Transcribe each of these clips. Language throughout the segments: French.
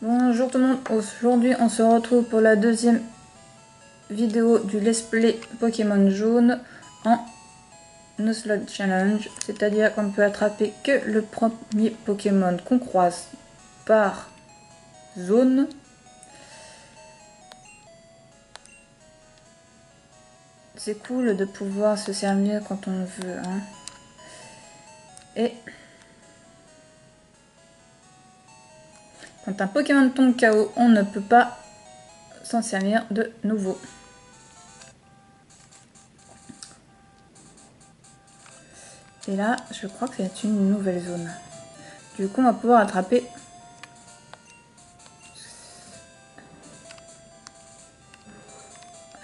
Bonjour tout le monde, aujourd'hui on se retrouve pour la deuxième vidéo du Let's Play Pokémon Jaune en Nuzlocke Challenge, c'est-à-dire qu'on ne peut attraper que le premier Pokémon qu'on croise par zone. C'est cool de pouvoir se servir quand on veut, hein. Et quand un Pokémon tombe KO, on ne peut pas s'en servir de nouveau. Et là, je crois que c'est une nouvelle zone. Du coup, on va pouvoir attraper...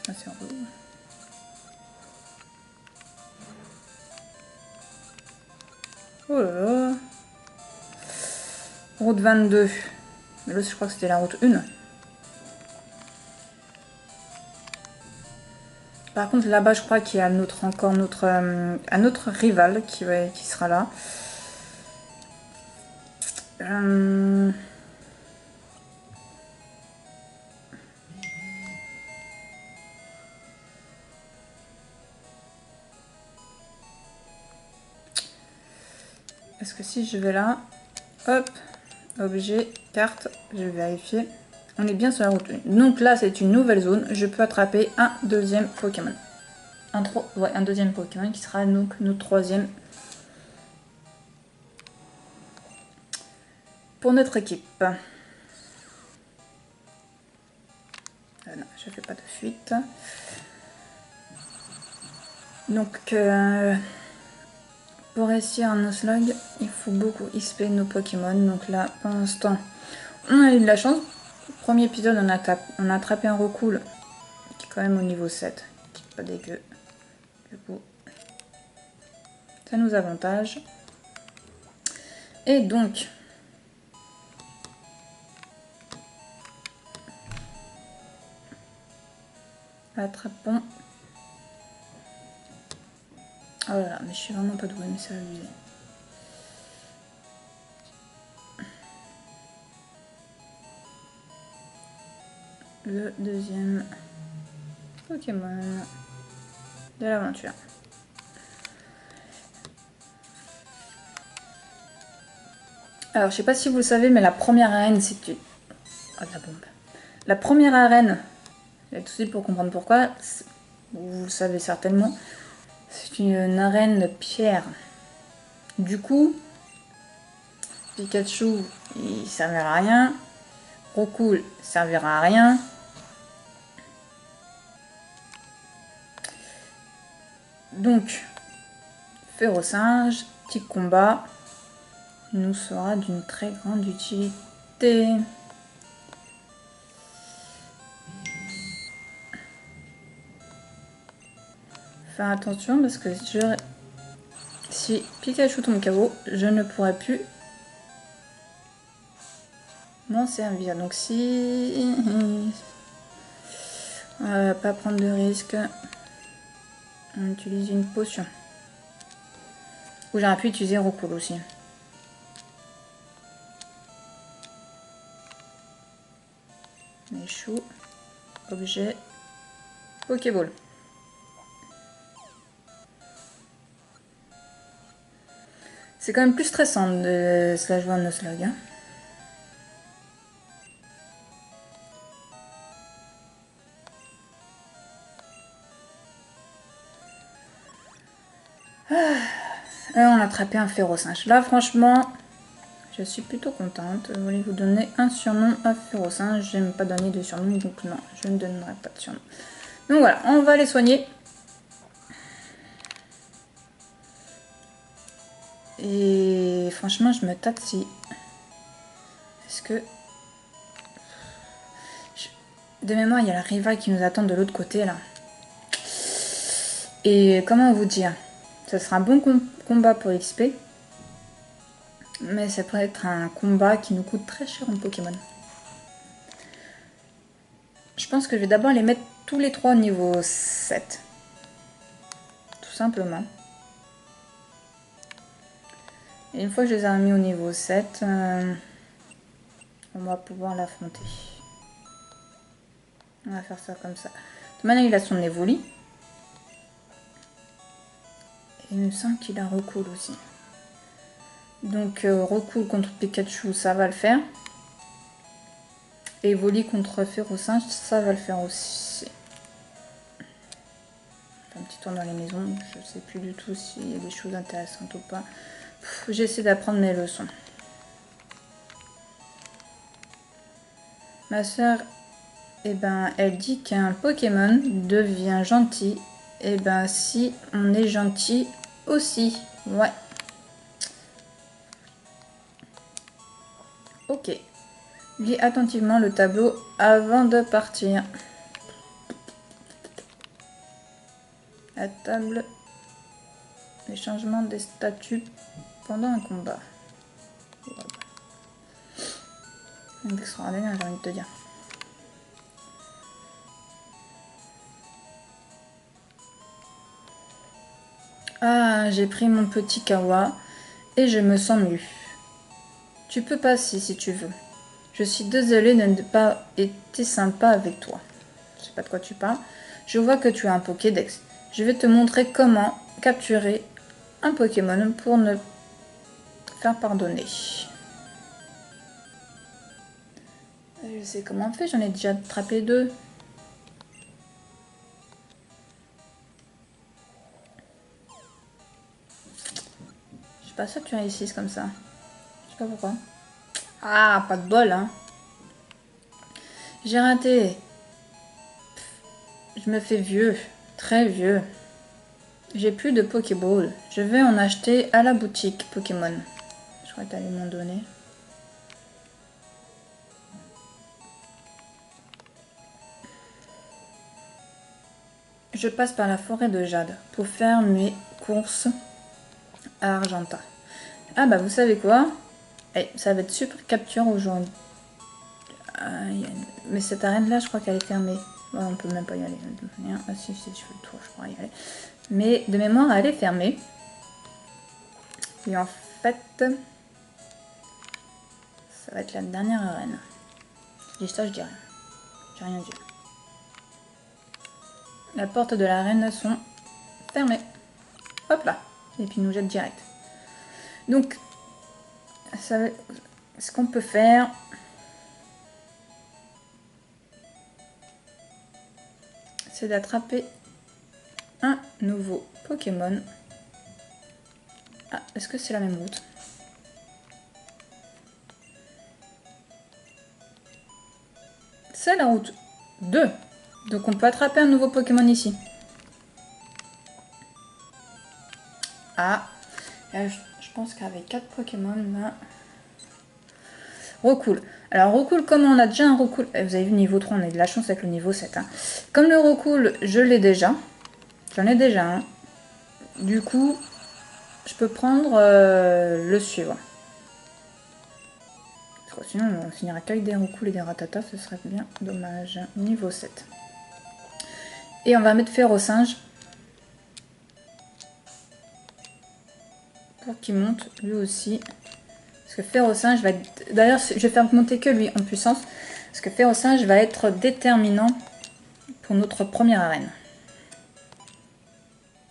Ah, c'est en haut. Oh là là. Route 22. Mais là, je crois que c'était la route 1. Par contre, là-bas, je crois qu'il y a encore un autre rival qui sera là. Est-ce que si je vais là, hop, objet, carte, je vais vérifier. On est bien sur la route 1. Donc là, c'est une nouvelle zone. Je peux attraper un deuxième Pokémon. Un deuxième Pokémon qui sera donc notre troisième pour notre équipe. Non, je fais pas de fuite. Donc, pour réussir un Nuzlocke, il faut beaucoup XP nos Pokémon. Donc là, pour l'instant, on a eu de la chance. Premier épisode, on a attrapé un Recool qui est quand même au niveau 7, qui est pas dégueu. Du coup, ça nous avantage. Et donc, attrapons. Oh là là, mais je suis vraiment pas douée, mais ça va abuser. Le deuxième Pokémon de l'aventure. Alors, je sais pas si vous le savez, mais la première arène, c'est une... Oh, la bombe. La première arène, il y a tout de suite pour comprendre pourquoi, vous le savez certainement, c'est une arène de pierre. Du coup, Pikachu, il servira à rien. Recool, servira à rien. Donc, Férocinge, petit combat, nous sera d'une très grande utilité. Faire attention parce que si Pikachu tombe KO, je ne pourrai plus m'en servir. Donc si... pas prendre de risque. On utilise une potion. Ou j'aurais pu utiliser Recool aussi. Échoue. Objet. Pokéball. C'est quand même plus stressant de se la jouer en Nuzlocke. Hein. Là, on a attrapé un Férocinge. Là, franchement, je suis plutôt contente. Je voulais vous donner un surnom à Férocinge. J'aime pas donner de surnom, donc non, je ne donnerai pas de surnom. Donc voilà, on va les soigner. Et franchement, je me tâte si... Est-ce que... De mémoire, il y a la rival qui nous attend de l'autre côté, là. Et comment vous dire? Ça sera un bon combat pour XP. Mais ça pourrait être un combat qui nous coûte très cher en Pokémon. Je pense que je vais d'abord les mettre tous les trois au niveau 7. Tout simplement. Et une fois que je les ai mis au niveau 7, on va pouvoir l'affronter. On va faire ça comme ça. De toute manière, il a son évoli. Et il me semble qu'il a recoule aussi. Donc recoule contre Pikachu, ça va le faire. Et Evoli contre Férocinge, ça va le faire aussi. Un petit tour dans les maisons, je sais plus du tout s'il y a des choses intéressantes ou pas. J'essaie d'apprendre mes leçons. Ma soeur, eh ben, elle dit qu'un Pokémon devient gentil. Eh ben, si on est gentil aussi. Ouais. Ok. Lis attentivement le tableau avant de partir. La table. Les changements des statuts pendant un combat. Extraordinaire, j'ai envie de te dire. Ah, j'ai pris mon petit kawa et je me sens mieux. Tu peux passer si tu veux. Je suis désolée de ne pas été sympa avec toi. Je sais pas de quoi tu parles. Je vois que tu as un Pokédex. Je vais te montrer comment capturer un Pokémon pour ne faire pardonner. Je sais comment on fait, j'en ai déjà attrapé 2. Je suis pas sûre que tu réussisses comme ça. Je sais pas pourquoi. Ah, pas de bol, hein. J'ai raté. Je me fais vieux. Très vieux. J'ai plus de Pokéball. Je vais en acheter à la boutique Pokémon. Je crois que t'allais m'en donner. Je passe par la forêt de Jade pour faire mes courses à Argenta. Ah bah vous savez quoi? Ça va être super capture aujourd'hui. Mais cette arène là je crois qu'elle est fermée. Ouais, on peut même pas y aller. Ah si, je fais le tour, je pourrais y aller. Mais de mémoire elle est fermée. Et en fait, ça va être la dernière arène. Je dis ça, je dis rien. J'ai rien dit. La porte de l'arène sont fermées. Hop là. Et puis nous jette direct. Donc, ce qu'on peut faire, c'est d'attraper un nouveau Pokémon. Ah, est-ce que c'est la même route? C'est la route 2. Donc on peut attraper un nouveau Pokémon ici. Ah, je pense qu'avec 4 Pokémon là... Recool. Alors Recool, comme on a déjà un Recool... Vous avez vu niveau 3, on a eu de la chance avec le niveau 7. Hein. Comme le Recool, je l'ai déjà. J'en ai déjà un. Du coup, je peux prendre le suivant. Parce que sinon, on finira qu'avec des Recool et des Ratata, ce serait bien dommage. Niveau 7. Et on va mettre Férocinge. Pour qu'il monte lui aussi. Parce que Férocinge va être... D'ailleurs, je vais faire monter que lui en puissance. Parce que Férocinge va être déterminant pour notre première arène.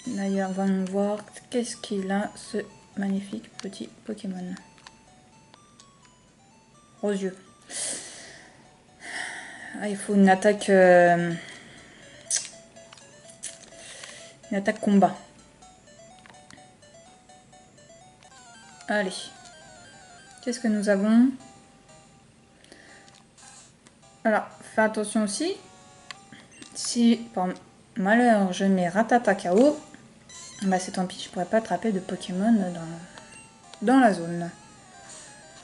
D'ailleurs, allons voir qu'est-ce qu'il a, ce magnifique petit Pokémon. Rosieux. Ah, il faut une attaque... une attaque combat. Allez. Qu'est-ce que nous avons? Alors, fais attention aussi. Si, par malheur, je mets Ratata KO, bah c'est tant pis, je pourrais pas attraper de Pokémon dans la zone.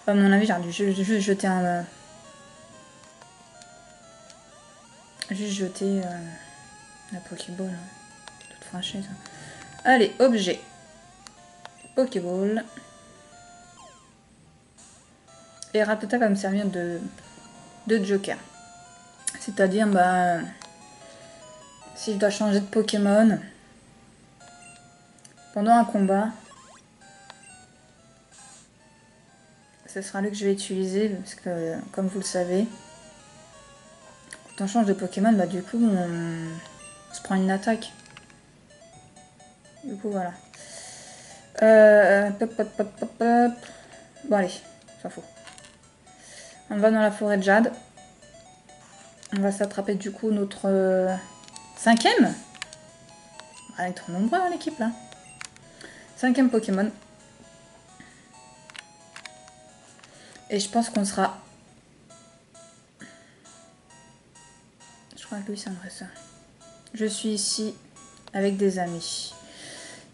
À mon avis, j'ai dû juste jeter un... Juste jeter la Pokéball. Hein. Toute franchise. Allez, objet. Pokéball. Et Ratata va me servir de joker. C'est-à-dire, bah... si je dois changer de Pokémon pendant un combat, ce sera lui que je vais utiliser, parce que, comme vous le savez, quand on change de Pokémon, bah du coup, on se prend une attaque. Du coup, voilà. Pop, pop, pop, pop, pop. Bon, allez, s'en fout. On va dans la forêt de Jade. On va s'attraper du coup notre 5e. On va être nombreux à l'équipe là. 5e Pokémon. Et je pense qu'on sera... Je crois que lui c'est un dresseur. Je suis ici avec des amis.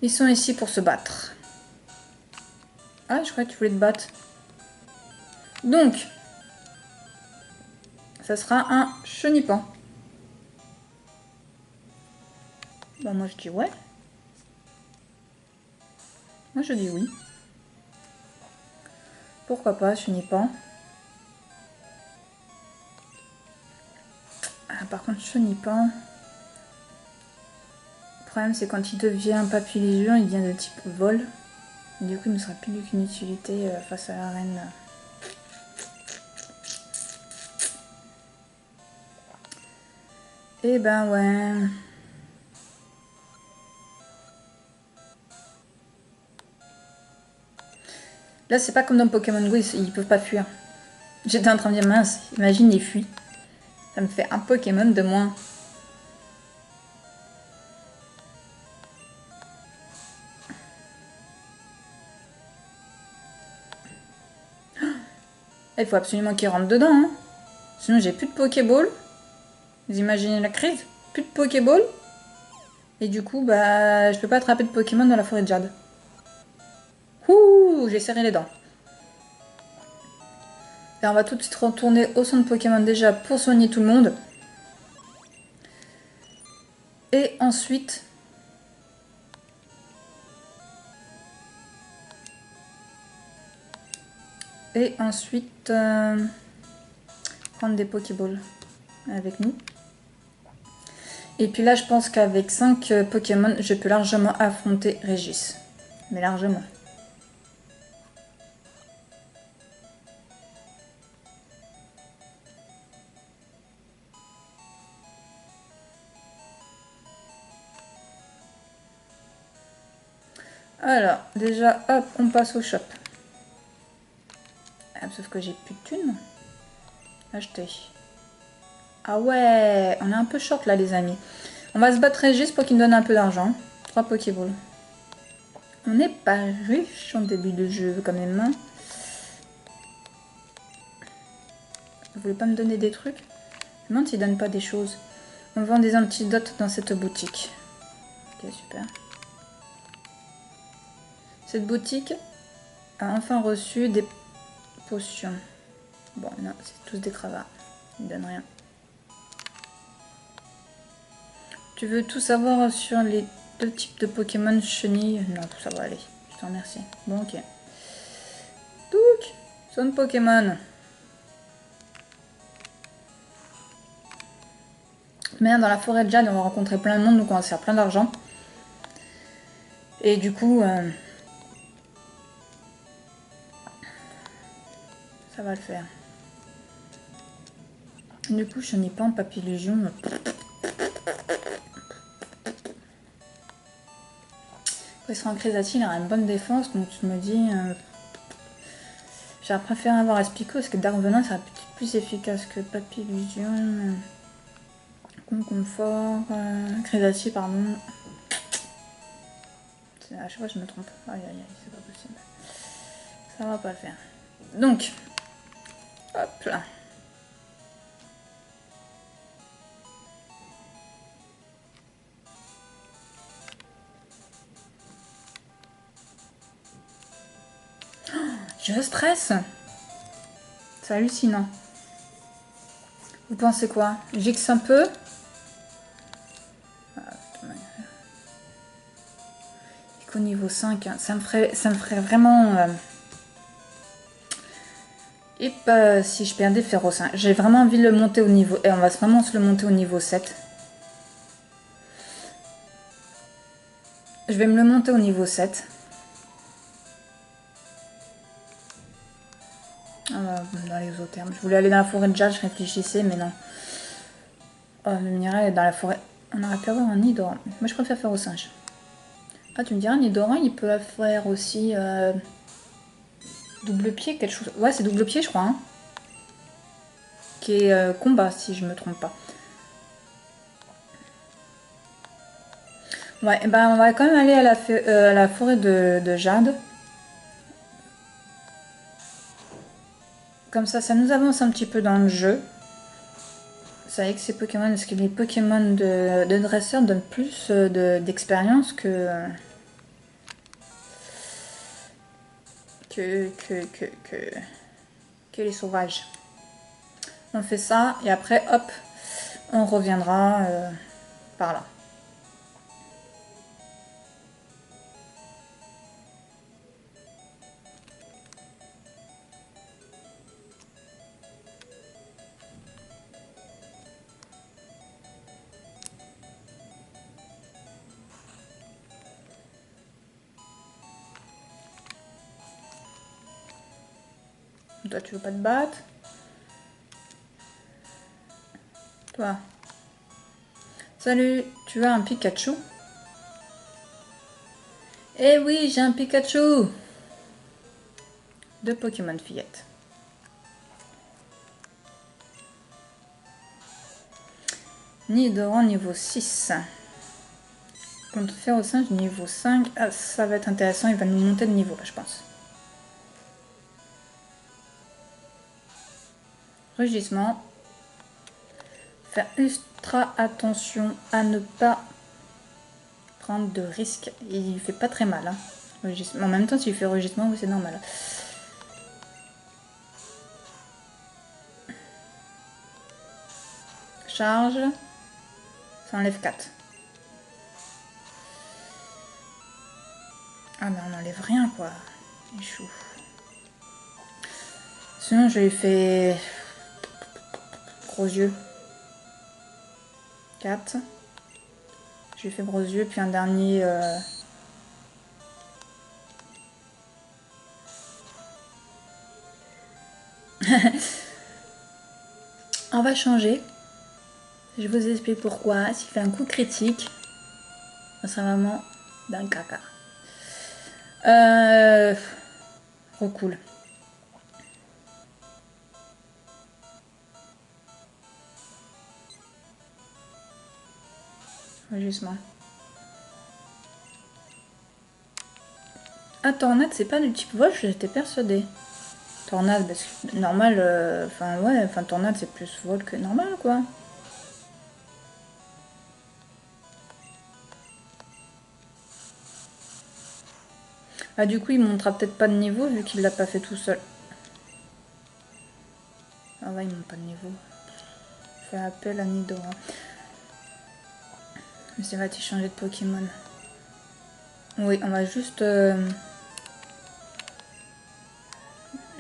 Ils sont ici pour se battre. Ah, je crois que tu voulais te battre. Donc, ça sera un chenipan. Bah moi je dis ouais. Moi je dis oui. Pourquoi pas, chenipan. Ah, par contre, chenipan... Le problème c'est quand il devient papillusion, il devient de type vol. Et du coup il ne sera plus d'aucune utilité face à la reine. Eh ben ouais. Là c'est pas comme dans Pokémon Go, ils peuvent pas fuir. J'étais en train de dire mince, imagine ils fuient. Ça me fait un Pokémon de moins. Il faut absolument qu'ils rentrent dedans. Hein. Sinon j'ai plus de Pokéball. Vous imaginez la crise? Plus de Pokéball. Et du coup, bah, je peux pas attraper de Pokémon dans la forêt de Jade. Ouh, j'ai serré les dents. Et on va tout de suite retourner au centre Pokémon déjà pour soigner tout le monde. Et ensuite... prendre des Pokéballs avec nous. Et puis là, je pense qu'avec 5 Pokémon, je peux largement affronter Régis. Mais largement. Alors, déjà, hop, on passe au shop. Ah, sauf que j'ai plus de thunes. Acheter. Ah ouais, on est un peu short là, les amis. On va se battre Régis pour qu'il nous donne un peu d'argent. 3 Pokéballs. On n'est pas riche en début de jeu quand même. Hein. Vous voulez pas me donner des trucs? Je me demande s'ils donnent pas des choses. On vend des antidotes dans cette boutique. Ok, super. Cette boutique a enfin reçu des potions. Bon, non, c'est tous des cravates. Ils donnent rien. Tu veux tout savoir sur les 2 types de Pokémon chenilles? Non, ça va aller. Je t'en remercie. Bon, ok. Donc, zone Pokémon. Mais dans la forêt de Jade, on va rencontrer plein de monde, donc on va se faire plein d'argent. Et du coup, ça va le faire. Du coup, je n'ai pas en papillusion. Il sera en Chrysatile, il a une bonne défense, donc je me dis... j'aurais préféré avoir Aspico, parce que Dark Venin serait peut-être plus efficace que Papillusion. Confort, Chrysatile, pardon. À chaque fois, je me trompe. Aïe, aïe, aïe, c'est pas possible. Ça va pas le faire. Donc, hop là. Je stresse. C'est hallucinant. Vous pensez quoi? J'X un peu? Qu'au niveau 5, hein, ça me ferait vraiment... Et si je perdais Féroce, hein, j'ai vraiment envie de le monter au niveau... Et on va vraiment se le monter au niveau 7. Je vais me le monter au niveau 7. dans l'exotherme. Je voulais aller dans la forêt de jade, je réfléchissais, mais non. Oh, le minerai dans la forêt. On aurait pu avoir un Nidoran. Moi, je préfère faire au singe. Ah, tu me diras, Nidoran, il peut faire aussi double pied, quelque chose. Ouais, c'est double pied, je crois. Hein. Qui est combat, si je me trompe pas. Ouais, ben on va quand même aller à la forêt de jade. Comme ça nous avance un petit peu dans le jeu. C'est vrai que ces Pokémon, parce que les Pokémon de dresseur donnent plus d'expérience que, que, que, que, que les sauvages. On fait ça et après, hop, on reviendra par là. Toi, tu veux pas te battre? Toi. Salut, tu as un Pikachu? Eh oui, j'ai un Pikachu! Deux Pokémon fillettes. Nidoran niveau 6. Contre Ferrosinge niveau 5. Ah, ça va être intéressant, il va nous monter de niveau là, je pense. Rugissement. Faire ultra attention à ne pas prendre de risques. Il fait pas très mal. Hein. En même temps, s'il fait rugissement, oui, c'est normal. Charge. Ça enlève 4. Ah ben on n'enlève rien quoi. Il chou. Sinon je lui fais gros yeux. 4. Je lui fais gros yeux, puis un dernier... On va changer. Je vous explique pourquoi. S'il fait un coup critique, ça sera vraiment d'un caca. Recoule. Rugissement. Ah, tornade, c'est pas du type vol, j'étais persuadée. Tornade, parce que normal, tornade c'est plus vol que normal quoi. Ah, du coup, il montera peut-être pas de niveau vu qu'il l'a pas fait tout seul. Ah ouais, il monte pas de niveau. Je fais appel à Nidoran. Mais c'est va-t-il changer de Pokémon? Oui, on va juste...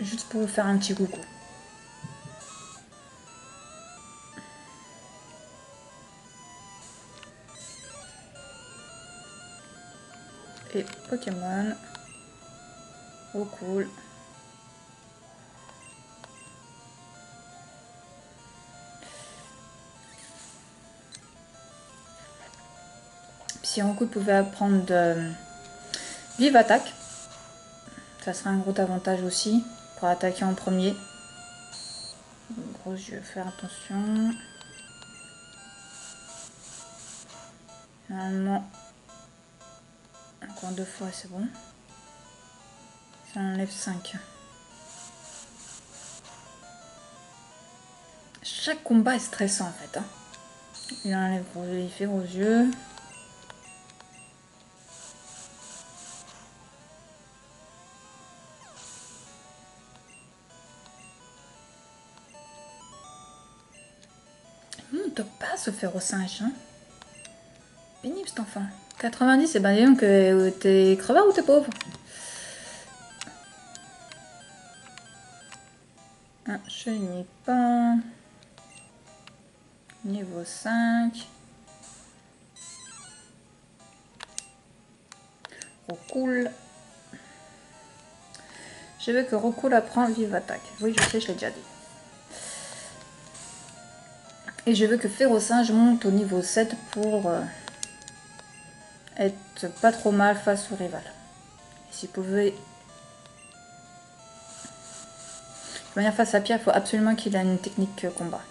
juste pour vous faire un petit coucou. Et Pokémon. Oh cool. Si Roku pouvait apprendre de vive attaque, ça serait un gros avantage aussi pour attaquer en premier. Gros yeux, faire attention. Normalement, encore 2 fois, c'est bon. Ça enlève 5. Chaque combat est stressant en fait. Hein. Il enlève gros yeux, il fait gros yeux. On ne pas se faire au singe. Hein. Pénible cet enfant. 90, c'est bien disons que t'es crevard ou t'es pauvre? Ah, je n'y pas. Niveau 5. Oh cool. Je veux que Roku apprend vive attaque. Oui, je sais, je l'ai déjà dit. Et je veux que Férocinge monte au niveau 7 pour être pas trop mal face au rival. Et s'il pouvait... De manière face à Pierre, il faut absolument qu'il ait une technique combat.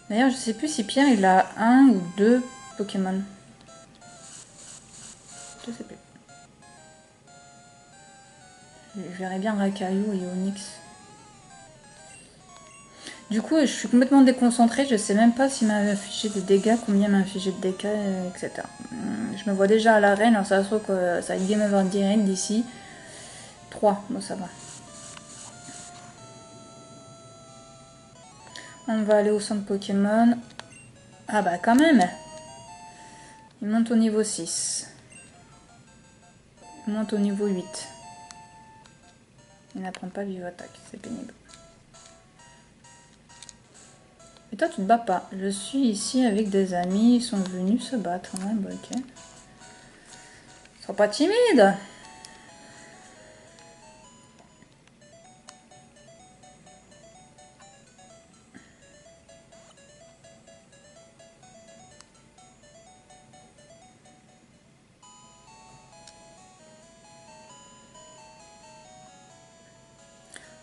D'ailleurs, je sais plus si Pierre il a un ou deux Pokémon. Je sais plus. Je verrais bien Rakayu et Onyx. Du coup, je suis complètement déconcentrée. Je sais même pas s'il m'a affiché des dégâts, combien m'a affiché de dégâts, etc. Je me vois déjà à l'arène. Alors ça se trouve que ça va être game over direct d'ici 3. Bon, ça va. On va aller au centre Pokémon. Ah bah quand même. Il monte au niveau 6. Il monte au niveau 8. Il n'apprend pas vive attaque. C'est pénible. Et toi, tu te bats pas. Je suis ici avec des amis. Ils sont venus se battre. Ouais, bah ok. Sois pas timide.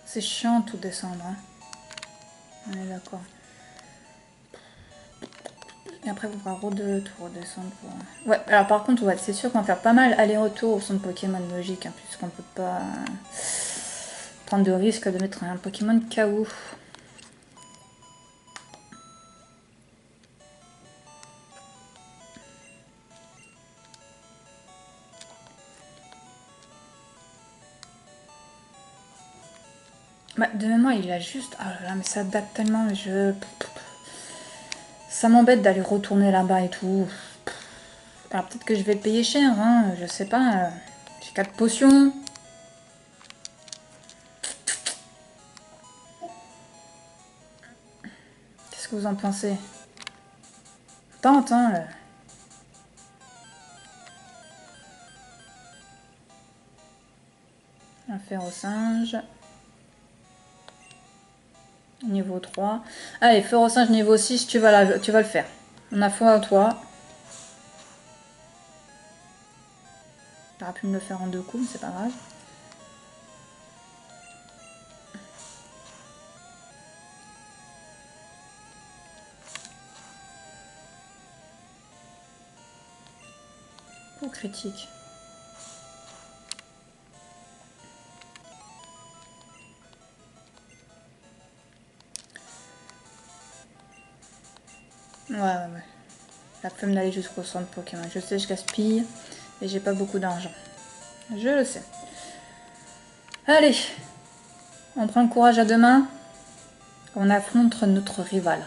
C'est chiant tout descendre. Hein. On est d'accord. Et après, il faudra redescendre pour... Ouais, alors par contre, ouais, c'est sûr qu'on va faire pas mal aller-retour au centre Pokémon logique, hein, puisqu'on peut pas prendre de risque de mettre un Pokémon KO. Bah, de mémoire, il a juste... Ah là là, mais ça date tellement, ça m'embête d'aller retourner là-bas et tout. Alors peut-être que je vais le payer cher, hein, je sais pas. J'ai 4 potions. Qu'est-ce que vous en pensez? Tente, hein. Un fer au singe. Niveau 3. Allez, fer au singe niveau 6, tu vas le faire. On a foi à toi. J'aurais pu me le faire en 2 coups, mais c'est pas grave. Coup critique. Ouais. La flemme d'aller jusqu'au centre Pokémon. Je sais, je gaspille. Et j'ai pas beaucoup d'argent. Je le sais. Allez. On prend le courage à deux mains. On affronte notre rival.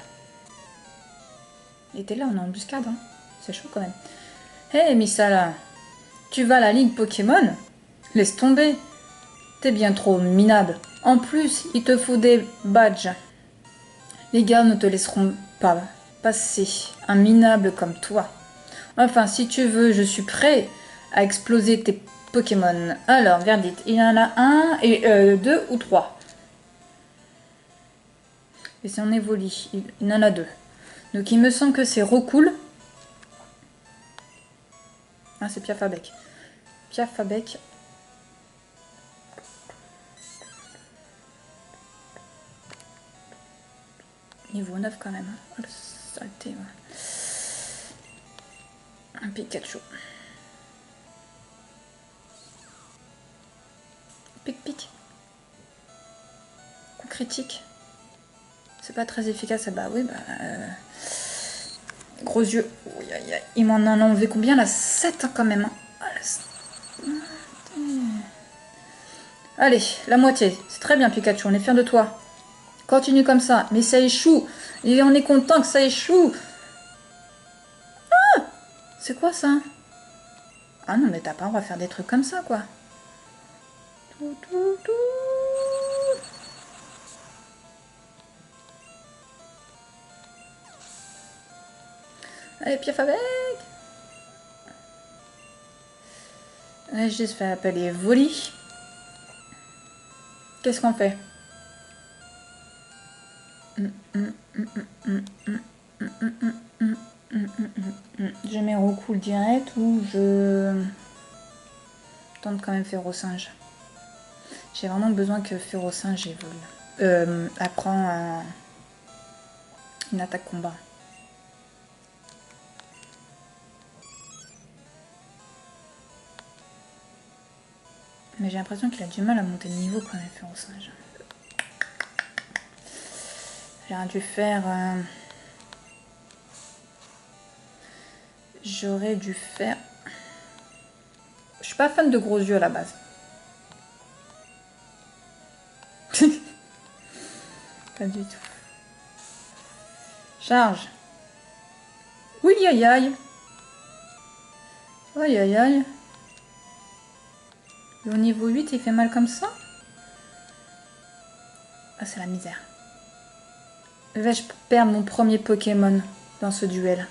Et t'es là, on est en embuscade. Hein. C'est chaud quand même. Hé, hey, Missala. Tu vas à la ligue Pokémon? Laisse tomber. T'es bien trop minable. En plus, il te faut des badges. Les gars ne te laisseront pas passer un minable comme toi. Enfin, si tu veux, je suis prêt à exploser tes Pokémon. Alors, verdict, il y en a un et 2 ou 3. Et si on évolue, il en a 2. Donc il me semble que c'est Recool. Ah, c'est Piafabec. Piafabec. Niveau 9 quand même. Oh, saleté, ouais. Un Pikachu. Pic. Coup critique. C'est pas très efficace. Bah oui, gros yeux. Il m'en a enlevé combien là? 7 hein, quand même. Allez, la moitié. C'est très bien Pikachu, on est fiers de toi. Continue comme ça. Mais ça échoue. Et on est content que ça échoue. Ah! C'est quoi ça? Ah non, mais t'as pas, on va faire des trucs comme ça, quoi. Allez, piaf avec. Allez, je vais appeler Voli. Qu'est-ce qu'on fait? Je mets recoule direct ou je tente quand même Férocinge. J'ai vraiment besoin que Férocinge évolue. Apprend une attaque combat. Mais j'ai l'impression qu'il a du mal à monter de niveau quand même, Férocinge. J'aurais dû faire... J'aurais dû faire... Je suis pas fan de gros yeux à la base. Pas du tout. Charge. Oui, aïe aïe. Aïe aïe aïe. Et au niveau 8, il fait mal comme ça? Ah, c'est la misère. Vais-je perdre mon premier Pokémon dans ce duel?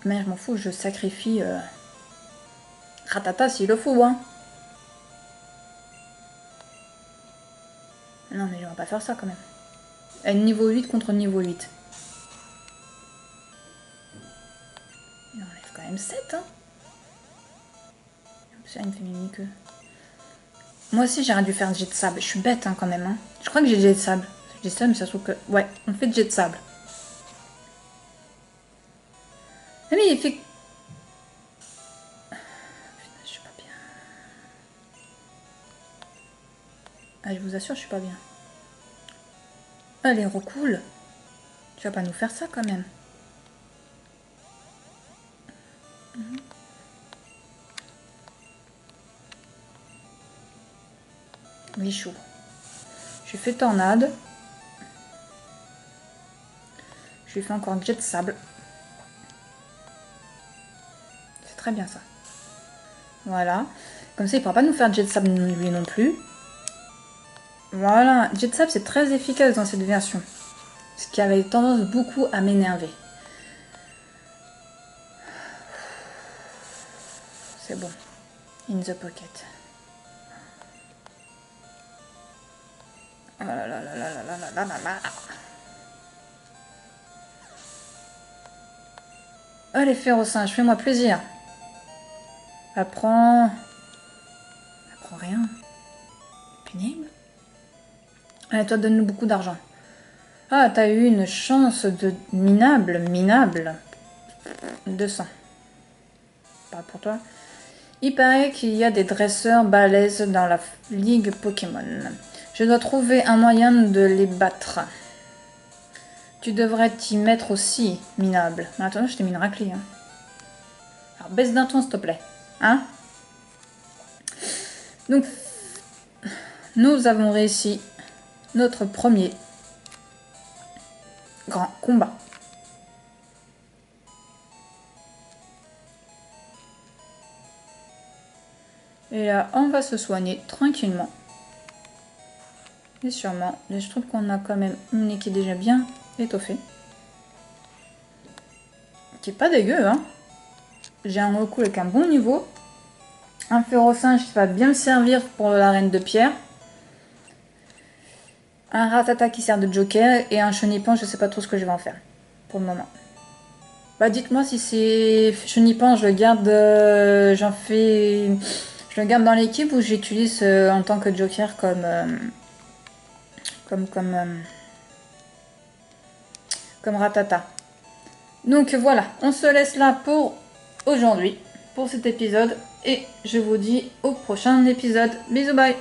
Mais je m'en fous, je sacrifie Rattata s'il le faut, hein. Non, mais on va pas faire ça quand même. Niveau 8 contre niveau 8. Il enlève quand même 7, hein. Ça, il me fait mimique. Moi aussi, j'aurais dû faire jet de sable. Je suis bête, hein, quand même. Hein. Je crois que j'ai jet de sable. Je dis ça, mais ça se trouve que... Ouais, on fait jet de sable. Ah, mais il fait... Putain, je suis pas bien. Ah, je vous assure, je suis pas bien. Allez, recoule. Tu vas pas nous faire ça, quand même. Michou. Je lui fais tornade. Je lui fais encore jet de sable. C'est très bien ça. Voilà. Comme ça, il ne pourra pas nous faire jet de sable lui non plus. Voilà. Jet de sable, c'est très efficace dans cette version. Ce qui avait tendance beaucoup à m'énerver. C'est bon. In the pocket. Oh là là là là là là là là là. Allez, Férocinge, fais-moi plaisir. Apprends... Apprends rien. Pénible. Allez, toi, donne-nous beaucoup d'argent. Ah, t'as eu une chance de minable. 200. Pas pour toi. Il paraît qu'il y a des dresseurs balèzes dans la ligue Pokémon. Je dois trouver un moyen de les battre. Tu devrais t'y mettre aussi, minable. Attends, je t'ai mis une raclée. Hein. Alors, baisse d'un ton, s'il te plaît. Hein? Donc, nous avons réussi notre premier grand combat. Et là, on va se soigner tranquillement. Et sûrement. Et je trouve qu'on a quand même une équipe déjà bien étoffée. Qui est pas dégueu, hein. J'ai un recours avec un bon niveau. Un Férocinge qui va bien me servir pour la reine de pierre. Un Rattata qui sert de joker. Et un Chenipan, je sais pas trop ce que je vais en faire. Pour le moment. Bah dites-moi si c'est Chenipan, je le garde. J'en fais. Je le garde dans l'équipe ou j'utilise en tant que joker comme Rattata. Donc voilà, on se laisse là pour aujourd'hui, pour cet épisode. Et je vous dis au prochain épisode. Bisous, bye!